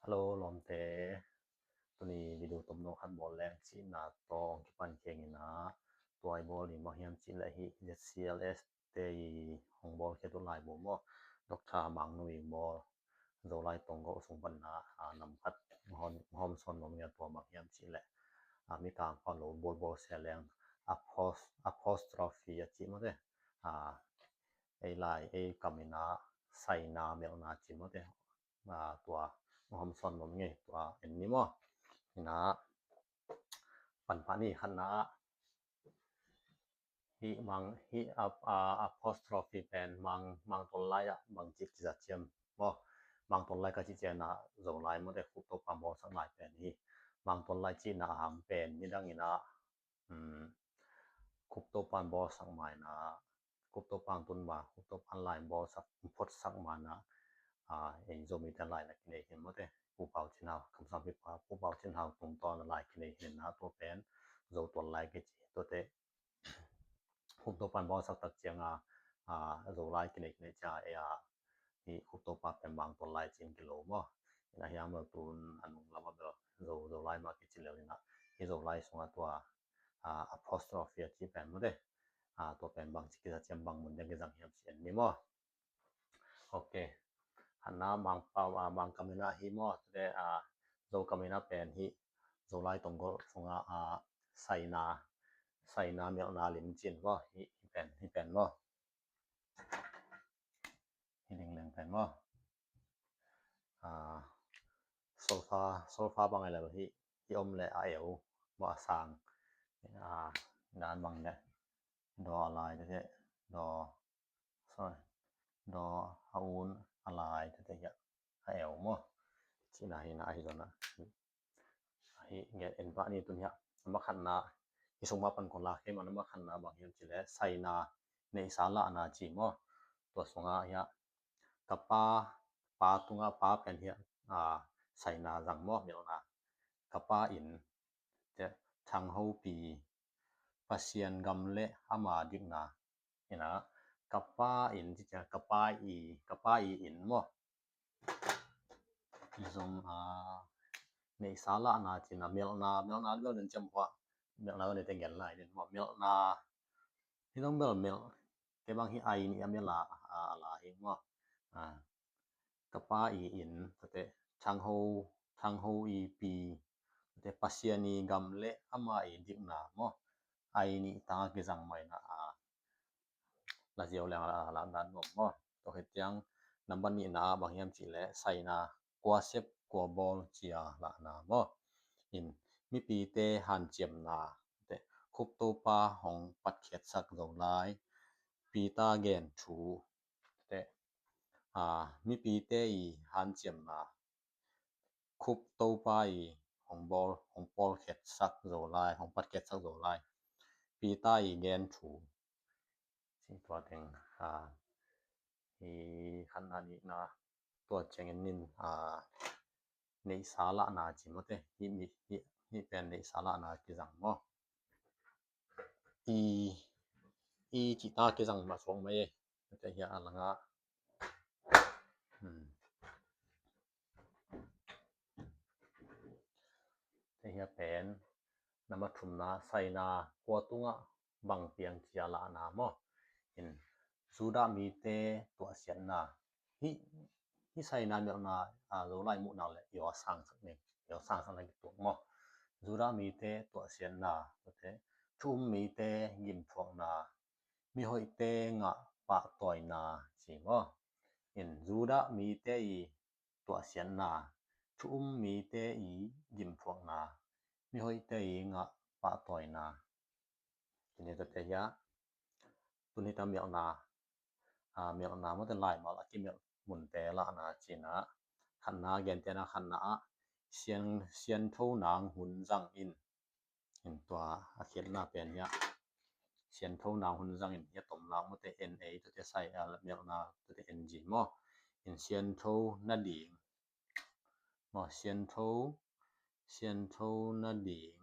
ฮัลโหลลอมเตตัวนี้วิดีโอตมโนคันบอลแรงสินาตองที่ปันเคงนะตัวไอบอลนี่บ่เฮียมจิละหิ CLS เตของบอลเคตัวหลายบ่บ่ดอกชามังนุยบอลโซไลตรงก็สงปัญหานำพัดหอมซอนบ่มีตัวมักเฮียมจิแหละมีการฟอลโลบอลเสียแรง apostrophe จิมเตไอลายไอกามินาไซนาเมลนาจิมเตตัวหอมซอนบ่มีตัวอันนี้บ่นะปันปานี่คันนะฮิมังฮิapostrophe แปนมังตนไลบางจิกจะเจียมบ่มังตนไลก็จิเจนะโซไลบ่ได้คุกตปามบ่สักหลายแปนนี้มังตนไลจินะหังเป็นนี่ดังนี้นะคุกตปานบ่สักหมายนะคุกตปางตุนว่าคุกตปานหลายบ่สักพดสักมานะเองโซมีแต่หลายนะกินเห็นบ่ได้ผู้เป่าชินาวคำสั่งพิพาผู้เป่าชินาวตรงตอนหลายกินเห็นนะตัวแปนโซตัวหลายก็จิตัวเตคุกตปานบ่สักตักเจียงโซหลายกินจะนี่คุกตปาเป็นบางตัวหลายจิงกิโลบ่นะยามเมื่อตูนอันละบ่โซหลายมากิจิแล้วนี่นะโซหลายสงตัวapostrophe ที่แปลบ่ได้ตัวแปลบางจิกจะเจียมบางมุนยังก็จังเฮียมเสียนนี่บ่โอเคหันหน้าบางปาวบางกามินาฮิมอแต่โซกามินาแปลนฮิโซไลตรงก็สงไซนาเมลนาลิมจินบ่ฮิแปลนบ่ฮิแรงๆแปลนบ่โซฟาบางอะไรบ่ฮิอมและเอวบ่สร้างนานบางเนี่ยดออะไรแท้ดอฮาอุนอะไรแท้ๆเอวบ่สินาฮินะฮิโซนะฮิเงเอ็นบะนี่ตุเนี่ยมาคันนาฮิสงมาปันคนลาเฮมันมาคันนาบางเฮียจิและไซนาในสาละนาจิมอตัวสงายะกะปาตุงปาเป็นเฮียไซนาจังมอเมลนากะปาอินจะทางเฮาปีปัสเซียนกำเลหมาดิกนานี่นะกะปาอินที่จะกะปาอีอินมออิซงในสาระนาจินะเมลนาก็นึงจำว่าเมลนาก็ได้แต่งกันหลายเด่นว่าเมลนาที่ต้องเมลแต่บางทีไอนี่เมลาอะไรว่ากะปาอีอินแต่ทางโฮอีปีแต่ปัสเซียนีกัมเลอะมาอีดิกนาบ่ไอนี่ตากิจังใหม่นะละเจียวแรงละนั้นบ่ตัวเฮ็ดจังนำบันนี้นะบางยามจิและใส่นากว่าเซฟกว่าบอลเจียละนะบ่อินมีปีเตหันเจียมนาแต่คุกโตปาของปัดเขียดสักโซลายปีตาแกนถูแต่มีปีเตอีหันเจียมนาคุกโตปาอีของบอลเขียดสักโซลายของปัดเขียดสักโซลายปีตาอีแกนถูสิตัวถึงคันอันนี้นะตัวเจงนินในสาระนาจิมเตฮิเป็นในสาระนากิจังบ่จิตากิจังมาสงมั้ยแต่เฮียอันละแต่เฮียเป็นนำมาทุมนาใส่นากัวตุงบังเปียงเจียละนาบ่เห็นสุดามีเตตัวเสียนนาฮิใส่นาเมลนาโลไลมุนาแหละยอสร้างสักนึงยอสร้างสักนึงตัวบ่สุดามีเตตัวเสียนนาแต่ชุมมีเตยิมพวกนามีหอยเตงะปะตอยนาสิบ่เห็นสุดามีเตตัวเสียนนาชุมมีเตยิมพวกนามีหอยเตงะปะตอยนาทีนี้ตัวเตยะตุนิตาเมลนาเมลนามันหลายมาละกิเมลมุนเตละนาจินะคันนาเกนเตนะคันนาเซียนโทนางหุนจังอินเห็นตัวเขียนหน้าเป็นเนี่ยเซียนโทนางหุนจังอินเนี่ยตมลางมันเต NA ตัวเตใส่เมลนาตัวเต NG มอเห็นเซียนโทนาดิงมอเซียนโทนาดิง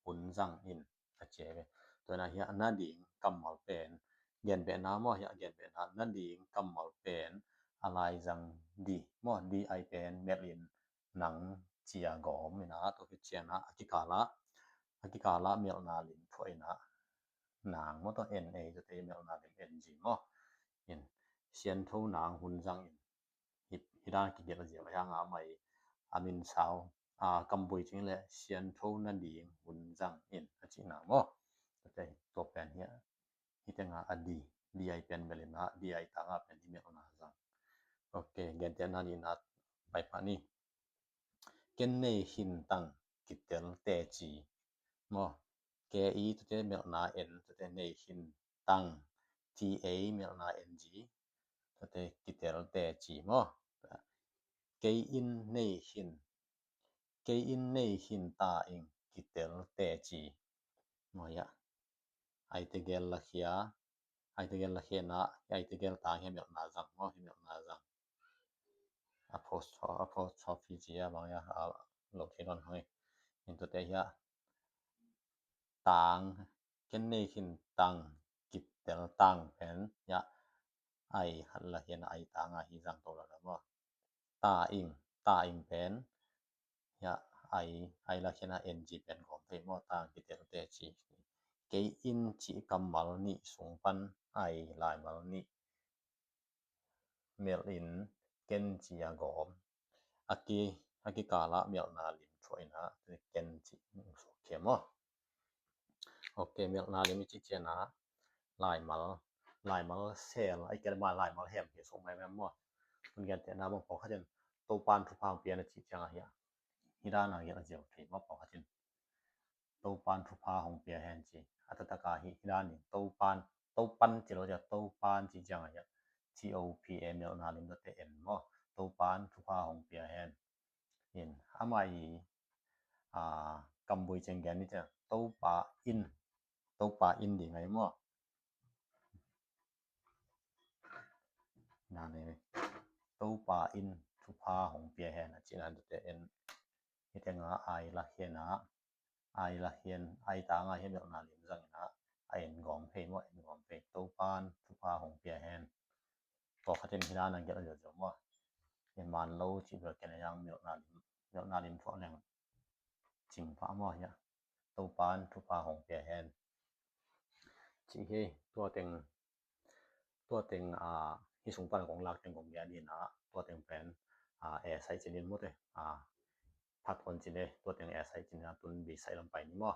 หุนจังอินอาเจตัวนะเฮียนาดิงกำมาเป็นเกนเป็นนามอเฮียเกนเป็นนาดิงกำมาเป็นอะไรจังดีมอดีไอเป็นเมลิน หนังเจียกอมมินะตัวเจียนะอกิกาละเมียลนาลินถ้วยนะนางมอตัว NA ตัวเตเมียลนาลิน NG มออินเซียนทูนางหุนจังอินฮิดานกิเดลเจียยังอาไม่อามินชาวกัมปุยจริงเลยเซียนทูนั่นดีหุนจังอินอจินามอตัวเตตัวแปลนเฮียฮิตงาอดีดีไอเป็นเบลนะดีไอตางาเป็นที่เมียลนาจังโอเคเกนเตนานีนัดไปปานี่เกนเนหินตังกิเตลเตจีมอเกอีตัวเตเมียลนาเอ็นตัวเตเนหินตัง TA เมียลนา NG ตัวเตกิเตลเตจีมอเกอินเนหินตาอิงกิเตลเตจีมอยะไอเตเกลละเขียไอเตเกลละเขียนะไอเตเกลตาเฮียเมียลนาจังมอเฮียเมียลนาจังapostrophe จีบางอย่างโลเคดอนให้อินตัวเตียต่างเกนเนหินตังกิเตลตังเป็นยะไอหันละเห็นไอต่างหิจังตัวละบ่ตาอิงเป็นยะไอละเห็น NG เป็นของเตมอต่างกิเตลเตจีเกอินจิกัมมัลนิสงปันไอลายมัลนิเมลอินเกนจียกอมอากิกาละเมียลนาลิมช่วยนะเกนจิสุเขมอโอเคเมียลนาลิมจิเจนะลายมัลเซลไอเกลมาลายมัลแฮมเฮส่งไปแม่มอคุณแกนเตนะบ่พอเขาจันโตปานทุพางเปียนะจิจังอะเฮียฮิดานาเยอะเจียวเทบ่พอเขาจันโตปานทุพาของเปียแฮนจิอัตตะกาฮิดานี่โตปันจิโรจะโตปานจิจังอะเฮีย TOPA เมียลนาลิมตะเตเอ็นมอโตปานทุพาของเปียแฮนเห็นอาไมกัมบุยเจงแกนนี่จะโตปาอินดีไงมอนานี่โตปาอินทุพาของเปียแฮนจินันตะเอ็นฮิตงาไอละเฮียนะไอละเฮียนไอตางาเฮียเมียลนาลิมจังนะไอเอ็นกอมเพมอเอ็นกอมเพโตปานทุพาของเปียแฮนก็เขาจะมีด้านนั้นเกี่ยวกับจะว่าเห็นมันโลจิเบลกันยังเมียลนาลิมทั่วแรงจริงพระมอเนี่ยโตปานทุพาของเปียแฮนจิเฮตัวเต็งฮิสงปันของหลักเต็งของยานี่นะตัวเต็งเป็นแอร์ไซจินินหมดเลยพักคนจินเลยตัวเต็งแอร์ไซจินนะตุนบีไซลงไปนี่มอ